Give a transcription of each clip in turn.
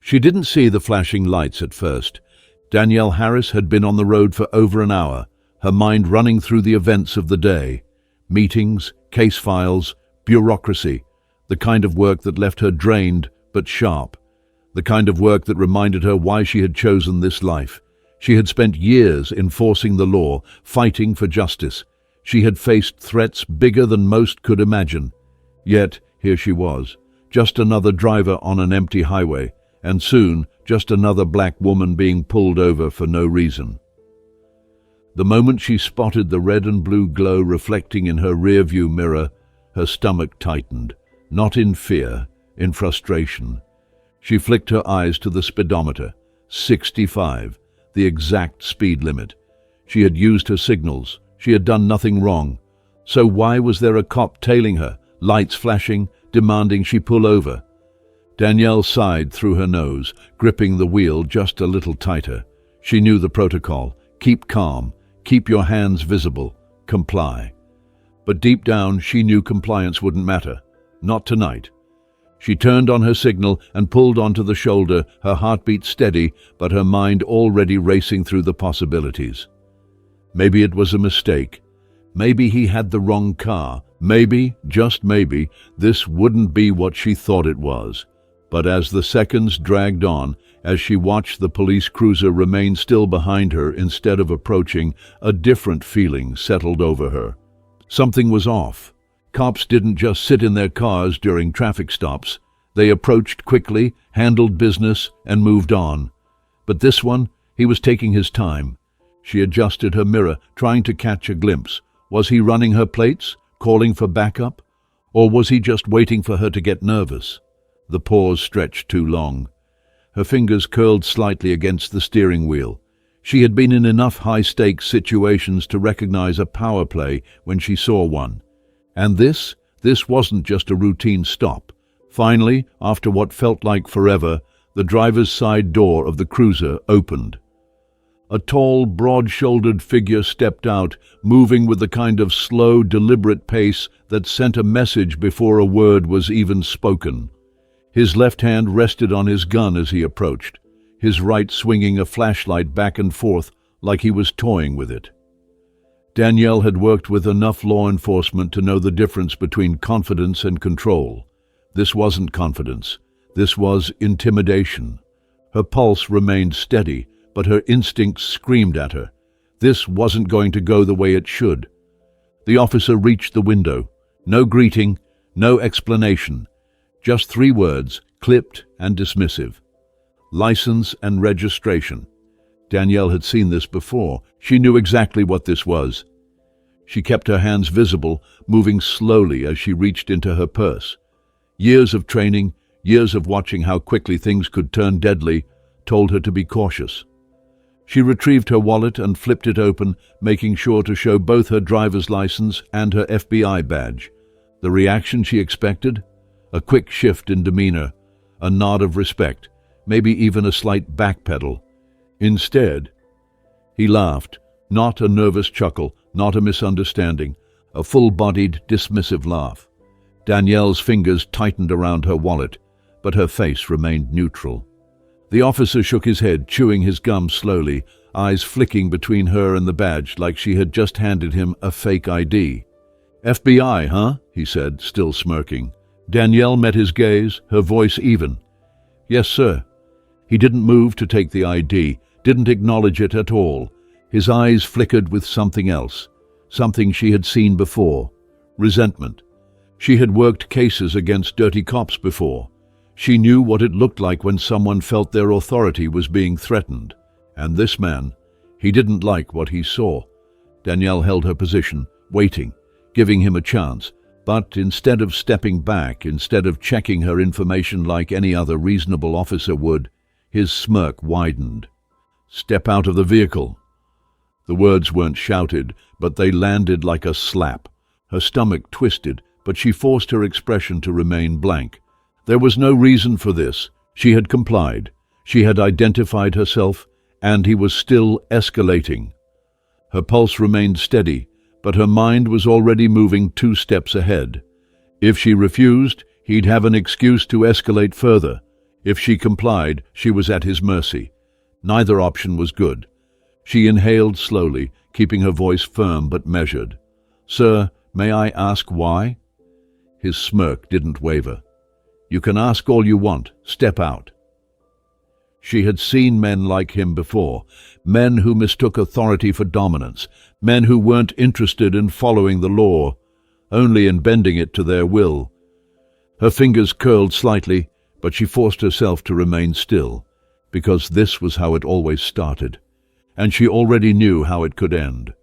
She didn't see the flashing lights at first. Danielle Harris had been on the road for over an hour, her mind running through the events of the day. Meetings, case files, bureaucracy, the kind of work that left her drained but sharp. The kind of work that reminded her why she had chosen this life. She had spent years enforcing the law, fighting for justice. She had faced threats bigger than most could imagine. Yet, here she was, just another driver on an empty highway, and soon just another black woman being pulled over for no reason. The moment she spotted the red and blue glow reflecting in her rearview mirror, her stomach tightened, not in fear, in frustration. She flicked her eyes to the speedometer, 65, the exact speed limit. She had used her signals. She had done nothing wrong. So why was there a cop tailing her, lights flashing, demanding she pull over? Danielle sighed through her nose, gripping the wheel just a little tighter. She knew the protocol. Keep calm, keep your hands visible, comply. But deep down, she knew compliance wouldn't matter. Not tonight. She turned on her signal and pulled onto the shoulder, her heartbeat steady, but her mind already racing through the possibilities. Maybe it was a mistake. Maybe he had the wrong car. Maybe, just maybe, this wouldn't be what she thought it was. But as the seconds dragged on, as she watched the police cruiser remain still behind her instead of approaching, a different feeling settled over her. Something was off. Cops didn't just sit in their cars during traffic stops. They approached quickly, handled business, and moved on. But this one, he was taking his time. She adjusted her mirror, trying to catch a glimpse. Was he running her plates, calling for backup? Or was he just waiting for her to get nervous? The pause stretched too long. Her fingers curled slightly against the steering wheel. She had been in enough high-stakes situations to recognize a power play when she saw one. And this wasn't just a routine stop. Finally, after what felt like forever, the driver's side door of the cruiser opened. A tall, broad-shouldered figure stepped out, moving with the kind of slow, deliberate pace that sent a message before a word was even spoken. His left hand rested on his gun as he approached, his right swinging a flashlight back and forth like he was toying with it. Danielle had worked with enough law enforcement to know the difference between confidence and control. This wasn't confidence. This was intimidation. Her pulse remained steady, but her instincts screamed at her. This wasn't going to go the way it should. The officer reached the window. No greeting, no explanation. Just 3 words, clipped and dismissive. License and registration. Danielle had seen this before. She knew exactly what this was. She kept her hands visible, moving slowly as she reached into her purse. Years of training, years of watching how quickly things could turn deadly, told her to be cautious. She retrieved her wallet and flipped it open, making sure to show both her driver's license and her FBI badge. The reaction she expected? A quick shift in demeanor, a nod of respect, maybe even a slight backpedal. Instead, he laughed, not a nervous chuckle, not a misunderstanding, a full-bodied, dismissive laugh. Danielle's fingers tightened around her wallet, but her face remained neutral. The officer shook his head, chewing his gum slowly, eyes flicking between her and the badge like she had just handed him a fake ID. FBI, huh? He said, still smirking. Danielle met his gaze, her voice even. Yes, sir. He didn't move to take the ID, didn't acknowledge it at all. His eyes flickered with something else, something she had seen before. Resentment. She had worked cases against dirty cops before. She knew what it looked like when someone felt their authority was being threatened. And this man, he didn't like what he saw. Danielle held her position, waiting, giving him a chance. But instead of stepping back, instead of checking her information like any other reasonable officer would, his smirk widened. Step out of the vehicle. The words weren't shouted, but they landed like a slap. Her stomach twisted, but she forced her expression to remain blank. There was no reason for this. She had complied. She had identified herself, and he was still escalating. Her pulse remained steady, but her mind was already moving 2 steps ahead. If she refused, he'd have an excuse to escalate further. If she complied, she was at his mercy. Neither option was good. She inhaled slowly, keeping her voice firm but measured. "Sir, may I ask why?" His smirk didn't waver. "You can ask all you want. Step out." She had seen men like him before, men who mistook authority for dominance, men who weren't interested in following the law, only in bending it to their will. Her fingers curled slightly, but she forced herself to remain still, because this was how it always started, and she already knew how it could end.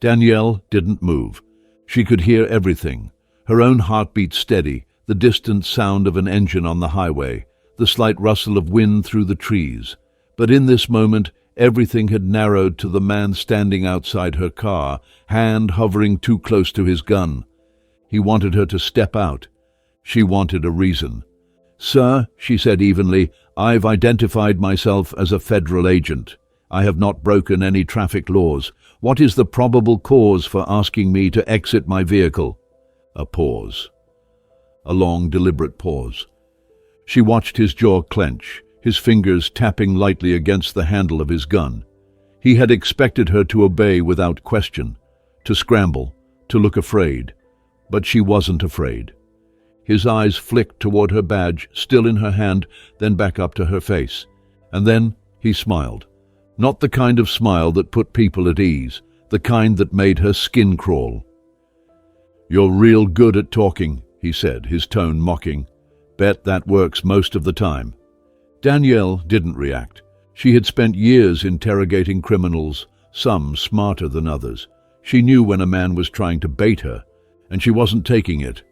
Danielle didn't move. She could hear everything, her own heartbeat steady, the distant sound of an engine on the highway, the slight rustle of wind through the trees. But in this moment, everything had narrowed to the man standing outside her car, hand hovering too close to his gun. He wanted her to step out. She wanted a reason. "Sir," she said evenly, "I've identified myself as a federal agent. I have not broken any traffic laws. What is the probable cause for asking me to exit my vehicle?" A pause. A long, deliberate pause. She watched his jaw clench, his fingers tapping lightly against the handle of his gun. He had expected her to obey without question, to scramble, to look afraid. But she wasn't afraid. His eyes flicked toward her badge, still in her hand, then back up to her face. And then he smiled. Not the kind of smile that put people at ease, the kind that made her skin crawl. "You're real good at talking," he said, his tone mocking. "Bet that works most of the time." Danielle didn't react. She had spent years interrogating criminals, some smarter than others. She knew when a man was trying to bait her, and she wasn't taking it.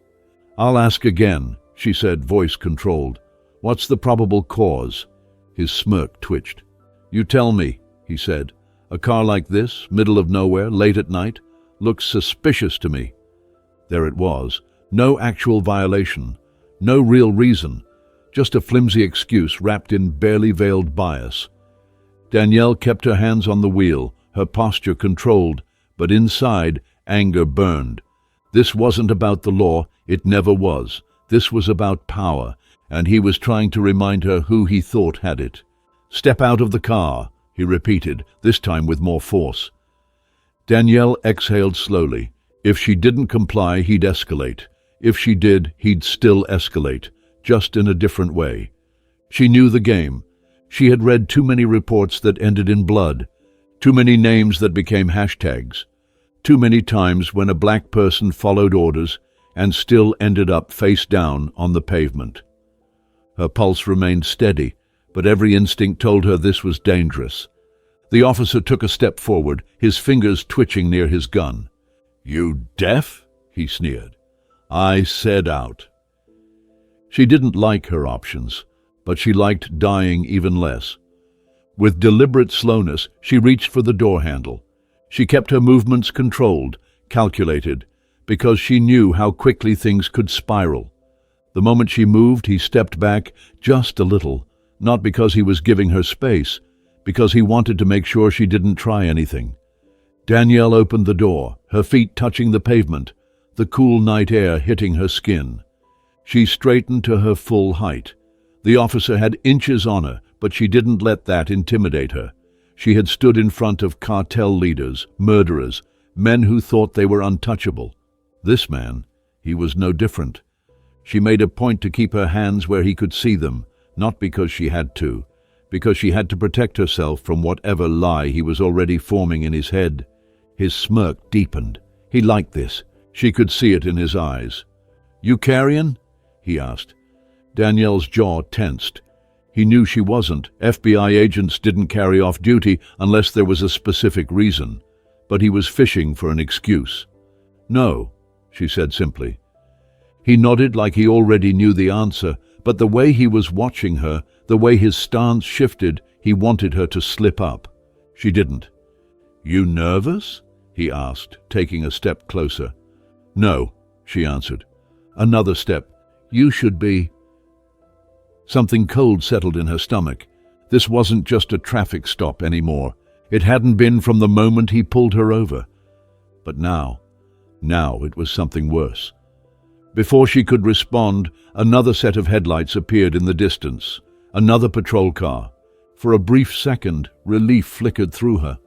"I'll ask again," she said, voice controlled. "What's the probable cause?" His smirk twitched. "You tell me," he said. "A car like this, middle of nowhere, late at night, looks suspicious to me." There it was. No actual violation. No real reason. Just a flimsy excuse wrapped in barely veiled bias. Danielle kept her hands on the wheel, her posture controlled, but inside, anger burned. This wasn't about the law. It never was. This was about power, and he was trying to remind her who he thought had it. "Step out of the car," he repeated, this time with more force. Danielle exhaled slowly. If she didn't comply, he'd escalate. If she did, he'd still escalate, just in a different way. She knew the game. She had read too many reports that ended in blood, too many names that became hashtags, too many times when a black person followed orders and still ended up face down on the pavement. Her pulse remained steady, but every instinct told her this was dangerous. The officer took a step forward, his fingers twitching near his gun. "You deaf?" he sneered. "I said out." She didn't like her options, but she liked dying even less. With deliberate slowness, she reached for the door handle. She kept her movements controlled, calculated, because she knew how quickly things could spiral. The moment she moved, he stepped back just a little, not because he was giving her space, because he wanted to make sure she didn't try anything. Danielle opened the door, her feet touching the pavement, the cool night air hitting her skin. She straightened to her full height. The officer had inches on her, but she didn't let that intimidate her. She had stood in front of cartel leaders, murderers, men who thought they were untouchable. This man, he was no different. She made a point to keep her hands where he could see them, not because she had to, because she had to protect herself from whatever lie he was already forming in his head. His smirk deepened. He liked this. She could see it in his eyes. "You carrion?" he asked. Danielle's jaw tensed. He knew she wasn't. FBI agents didn't carry off duty unless there was a specific reason. But he was fishing for an excuse. "No," she said simply. He nodded like he already knew the answer, but the way he was watching her, the way his stance shifted, he wanted her to slip up. She didn't. "You nervous?" he asked, taking a step closer. "No," she answered. Another step. "You should be." Something cold settled in her stomach. This wasn't just a traffic stop anymore. It hadn't been from the moment he pulled her over. But now it was something worse. Before she could respond, another set of headlights appeared in the distance. Another patrol car. For a brief second, relief flickered through her.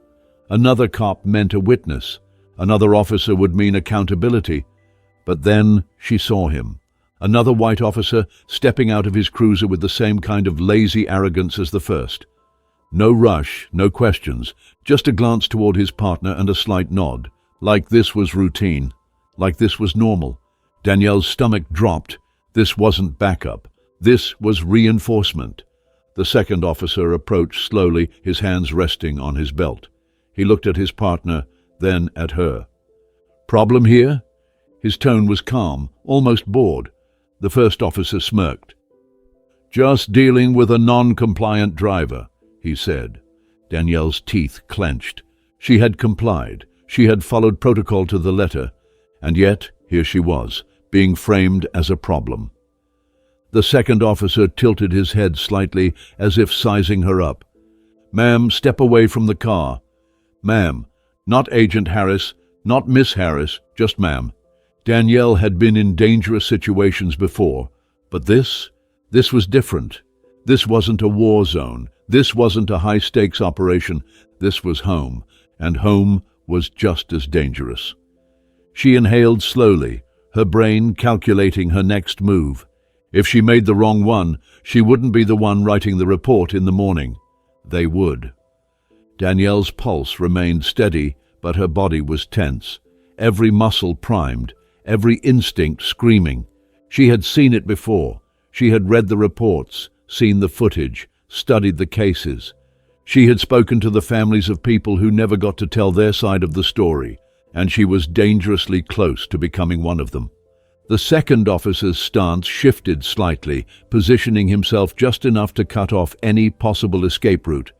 Another cop meant a witness. Another officer would mean accountability. But then she saw him. Another white officer stepping out of his cruiser with the same kind of lazy arrogance as the first. No rush, no questions, just a glance toward his partner and a slight nod. Like this was routine. Like this was normal. Danielle's stomach dropped. This wasn't backup. This was reinforcement. The second officer approached slowly, his hands resting on his belt. He looked at his partner, then at her. "Problem here?" His tone was calm, almost bored. The first officer smirked. "Just dealing with a non-compliant driver," he said. Danielle's teeth clenched. She had complied. She had followed protocol to the letter. And yet, here she was, being framed as a problem. The second officer tilted his head slightly, as if sizing her up. "Ma'am, step away from the car." "Ma'am, not Agent Harris, not Miss Harris, just ma'am." Danielle had been in dangerous situations before, but this was different. This wasn't a war zone. This wasn't a high-stakes operation. This was home, and home was just as dangerous. She inhaled slowly, her brain calculating her next move. If she made the wrong one, she wouldn't be the one writing the report in the morning. They would. Danielle's pulse remained steady, but her body was tense, every muscle primed, every instinct screaming. She had seen it before. She had read the reports, seen the footage, studied the cases. She had spoken to the families of people who never got to tell their side of the story, and she was dangerously close to becoming one of them. The second officer's stance shifted slightly, positioning himself just enough to cut off any possible escape route.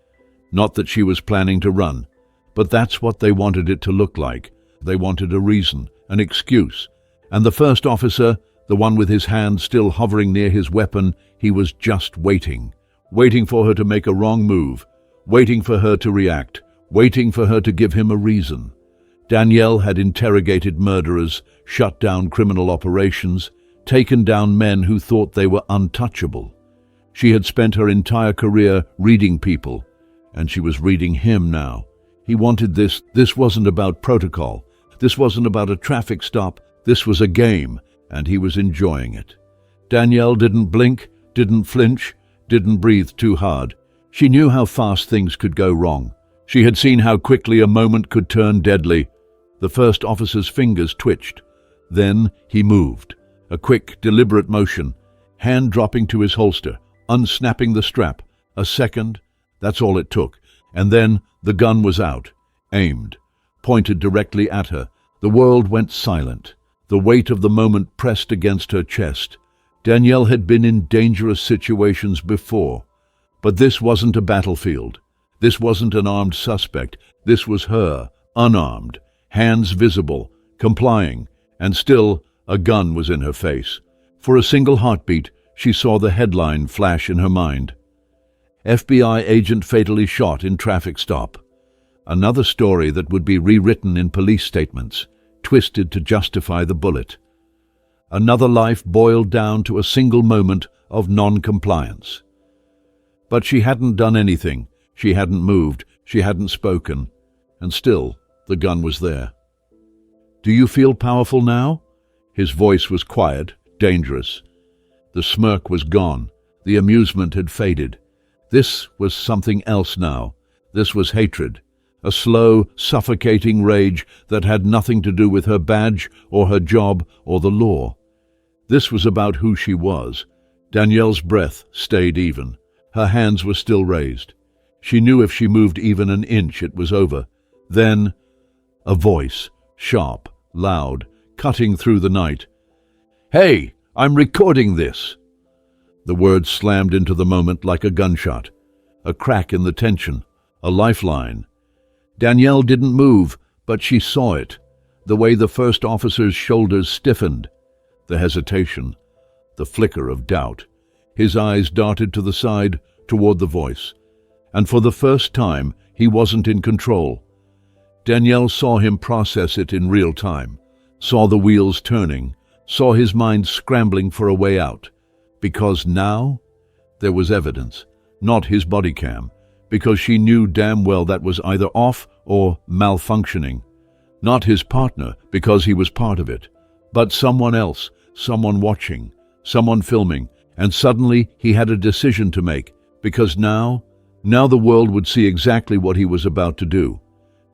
Not that she was planning to run, but that's what they wanted it to look like. They wanted a reason, an excuse. And the first officer, the one with his hand still hovering near his weapon, he was just waiting. Waiting for her to make a wrong move. Waiting for her to react. Waiting for her to give him a reason. Danielle had interrogated murderers, shut down criminal operations, taken down men who thought they were untouchable. She had spent her entire career reading people, and she was reading him now. He wanted this. This wasn't about protocol. This wasn't about a traffic stop. This was a game, and he was enjoying it. Danielle didn't blink, didn't flinch, didn't breathe too hard. She knew how fast things could go wrong. She had seen how quickly a moment could turn deadly. The first officer's fingers twitched. Then he moved. A quick, deliberate motion, hand dropping to his holster, unsnapping the strap. A second, that's all it took. And then the gun was out, aimed, pointed directly at her. The world went silent. The weight of the moment pressed against her chest. Danielle had been in dangerous situations before. But this wasn't a battlefield. This wasn't an armed suspect. This was her, unarmed, hands visible, complying, and still a gun was in her face. For a single heartbeat, she saw the headline flash in her mind. FBI agent fatally shot in traffic stop. Another story that would be rewritten in police statements, twisted to justify the bullet. Another life boiled down to a single moment of non-compliance. But she hadn't done anything. She hadn't moved. She hadn't spoken. And still, the gun was there. "Do you feel powerful now?" His voice was quiet, dangerous. The smirk was gone. The amusement had faded. This was something else now. This was hatred. A slow, suffocating rage that had nothing to do with her badge or her job or the law. This was about who she was. Danielle's breath stayed even. Her hands were still raised. She knew if she moved even an inch, it was over. Then, a voice, sharp, loud, cutting through the night. "Hey, I'm recording this!" The words slammed into the moment like a gunshot. A crack in the tension, a lifeline. Danielle didn't move, but she saw it. The way the first officer's shoulders stiffened. The hesitation. The flicker of doubt. His eyes darted to the side, toward the voice. And for the first time, he wasn't in control. Danielle saw him process it in real time, saw the wheels turning, saw his mind scrambling for a way out. Because now, There was evidence, not his body cam, because she knew damn well that was either off or malfunctioning. Not his partner, because he was part of it, but someone else, someone watching, someone filming, and suddenly he had a decision to make, because now the world would see exactly what he was about to do.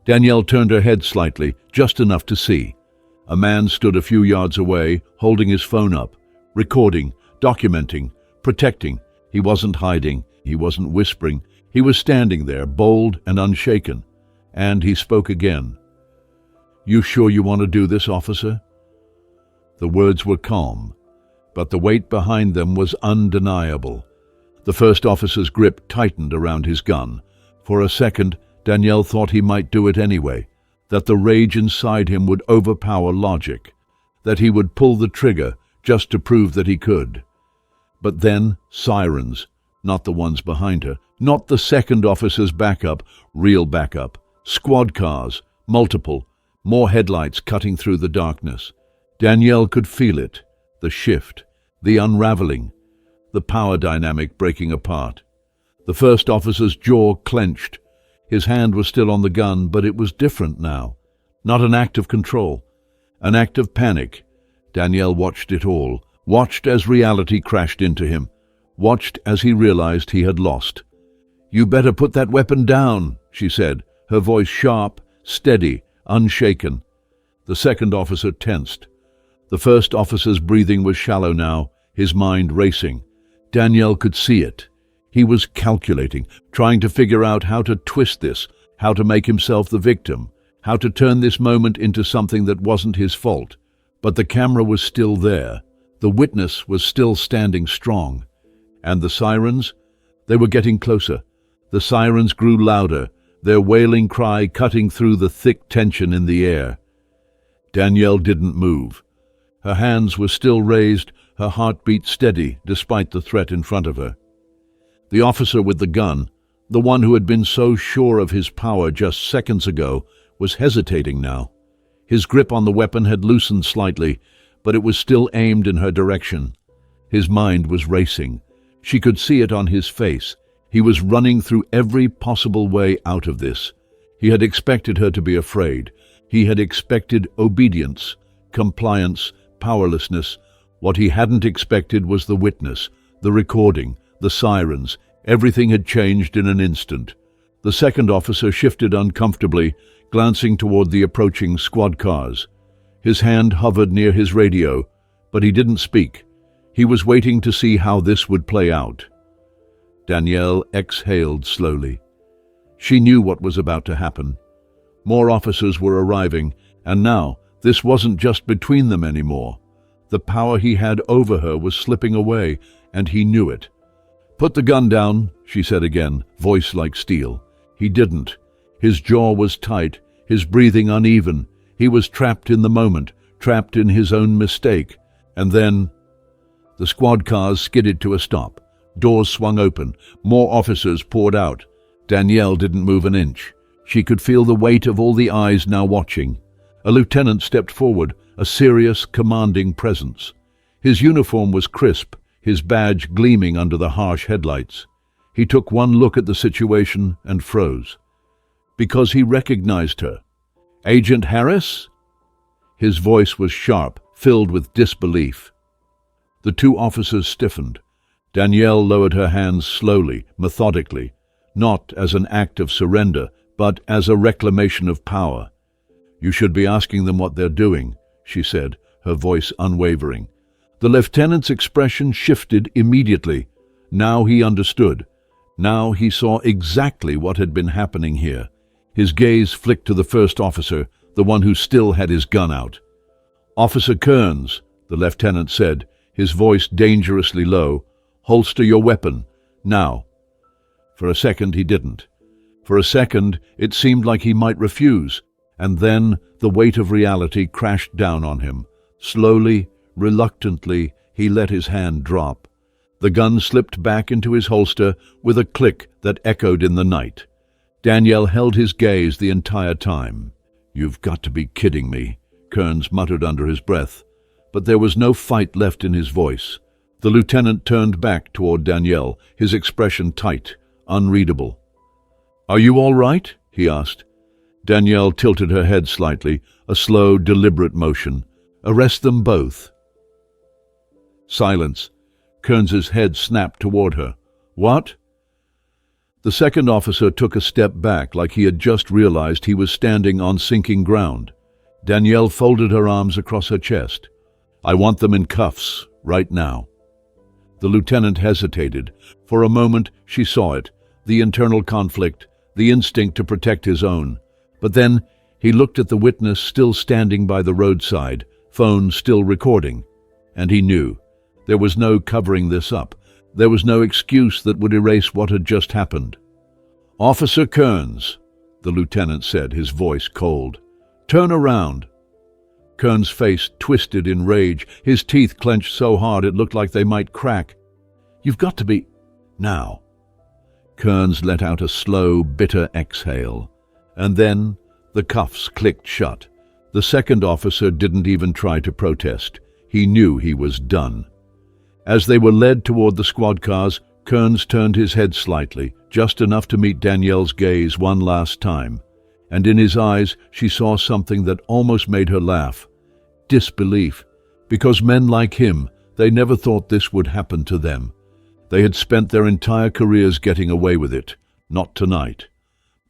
Danielle turned her head slightly, just enough to see. A man stood a few yards away, holding his phone up, recording, documenting, protecting. He wasn't hiding, he wasn't whispering. He was standing there, bold and unshaken. And he spoke again. "You sure you want to do this, officer?" The words were calm, but the weight behind them was undeniable. The first officer's grip tightened around his gun. For a second, Danielle thought he might do it anyway, that the rage inside him would overpower logic, that he would pull the trigger just to prove that he could. But then, sirens, not the ones behind her, not the second officer's backup, real backup, squad cars, multiple, more headlights cutting through the darkness. Danielle could feel it, the shift, the unraveling, the power dynamic breaking apart. The first officer's jaw clenched. His hand was still on the gun, but it was different now. Not an act of control, an act of panic. Danielle watched it all, watched as reality crashed into him, watched as he realized he had lost. "You better put that weapon down," she said, her voice sharp, steady, unshaken. The second officer tensed. The first officer's breathing was shallow now, his mind racing. Danielle could see it. He was calculating, trying to figure out how to twist this, how to make himself the victim, how to turn this moment into something that wasn't his fault. But the camera was still there. The witness was still standing strong. And the sirens? They were getting closer. The sirens grew louder, their wailing cry cutting through the thick tension in the air. Danielle didn't move. Her hands were still raised, her heartbeat steady despite the threat in front of her. The officer with the gun, the one who had been so sure of his power just seconds ago, was hesitating now. His grip on the weapon had loosened slightly, but it was still aimed in her direction. His mind was racing. She could see it on his face. He was running through every possible way out of this. He had expected her to be afraid. He had expected obedience, compliance, powerlessness. What he hadn't expected was the witness, the recording, the sirens. Everything had changed in an instant. The second officer shifted uncomfortably, glancing toward the approaching squad cars. His hand hovered near his radio, but he didn't speak. He was waiting to see how this would play out. Danielle exhaled slowly. She knew what was about to happen. More officers were arriving, and now this wasn't just between them anymore. The power he had over her was slipping away, and he knew it. "Put the gun down," she said again, voice like steel. He didn't. His jaw was tight, his breathing uneven. He was trapped in the moment, trapped in his own mistake. And then the squad cars skidded to a stop. Doors swung open. More officers poured out. Danielle didn't move an inch. She could feel the weight of all the eyes now watching. A lieutenant stepped forward, a serious, commanding presence. His uniform was crisp, his badge gleaming under the harsh headlights. He took one look at the situation and froze. Because he recognized her. "Agent Harris?" His voice was sharp, filled with disbelief. The two officers stiffened. Danielle lowered her hands slowly, methodically, not as an act of surrender, but as a reclamation of power. "You should be asking them what they're doing," she said, her voice unwavering. The lieutenant's expression shifted immediately. Now he understood. Now he saw exactly what had been happening here. His gaze flicked to the first officer, the one who still had his gun out. "Officer Kearns," the lieutenant said, his voice dangerously low, "holster your weapon, now." For a second he didn't. For a second it seemed like he might refuse, and then the weight of reality crashed down on him. Slowly, reluctantly, he let his hand drop. The gun slipped back into his holster with a click that echoed in the night. Danielle held his gaze the entire time. "You've got to be kidding me," Kearns muttered under his breath. But there was no fight left in his voice. The lieutenant turned back toward Danielle, his expression tight, unreadable. "Are you all right?" he asked. Danielle tilted her head slightly, a slow, deliberate motion. "Arrest them both." Silence. Kearns's head snapped toward her. "What?" The second officer took a step back, like he had just realized he was standing on sinking ground. Danielle folded her arms across her chest. "I want them in cuffs, right now." The lieutenant hesitated. For a moment she saw it, the internal conflict, the instinct to protect his own. But then he looked at the witness still standing by the roadside, phone still recording, and he knew. There was no covering this up. There was no excuse that would erase what had just happened. "Officer Kearns," the lieutenant said, his voice cold. "Turn around." Kearns' face twisted in rage, his teeth clenched so hard it looked like they might crack. "You've got to be... now." Kearns let out a slow, bitter exhale. And then the cuffs clicked shut. The second officer didn't even try to protest. He knew he was done. As they were led toward the squad cars, Kearns turned his head slightly, just enough to meet Danielle's gaze one last time. And in his eyes she saw something that almost made her laugh. Disbelief. Because men like him, they never thought this would happen to them. They had spent their entire careers getting away with it. Not tonight.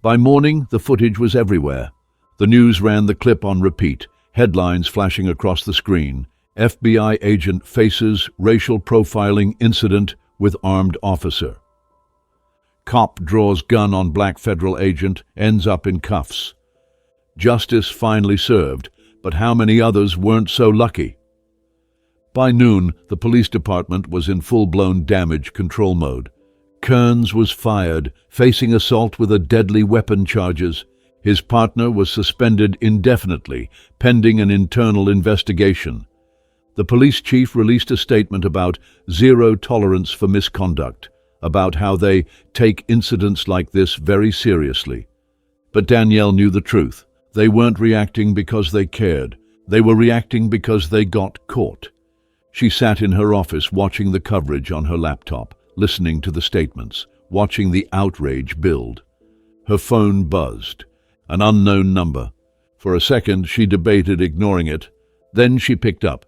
By morning, the footage was everywhere. The news ran the clip on repeat, headlines flashing across the screen. FBI agent faces racial profiling incident with armed officer. Cop draws gun on black federal agent, ends up in cuffs. Justice finally served, but how many others weren't so lucky? By noon, the police department was in full-blown damage control mode. Kearns was fired, facing assault with a deadly weapon charges. His partner was suspended indefinitely, pending an internal investigation. The police chief released a statement about zero tolerance for misconduct, about how they take incidents like this very seriously. But Danielle knew the truth. They weren't reacting because they cared. They were reacting because they got caught. She sat in her office watching the coverage on her laptop, listening to the statements, watching the outrage build. Her phone buzzed. An unknown number. For a second she debated ignoring it. Then she picked up.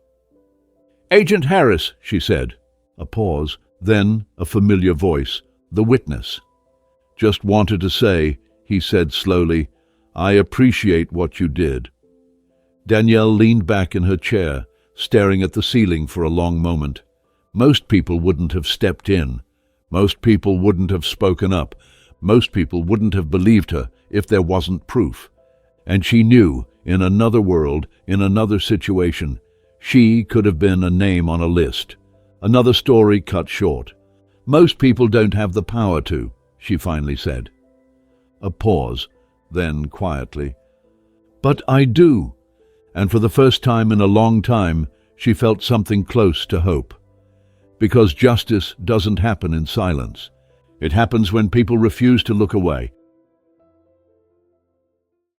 "Agent Harris," she said. A pause. Then a familiar voice. The witness. "Just wanted to say," he said slowly, "I appreciate what you did." Danielle leaned back in her chair, staring at the ceiling for a long moment. Most people wouldn't have stepped in. Most people wouldn't have spoken up. Most people wouldn't have believed her if there wasn't proof. And she knew, in another world, in another situation, she could have been a name on a list. Another story cut short. "Most people don't have the power to," she finally said. A pause, then quietly, "But I do." And for the first time in a long time, she felt something close to hope. Because justice doesn't happen in silence. It happens when people refuse to look away,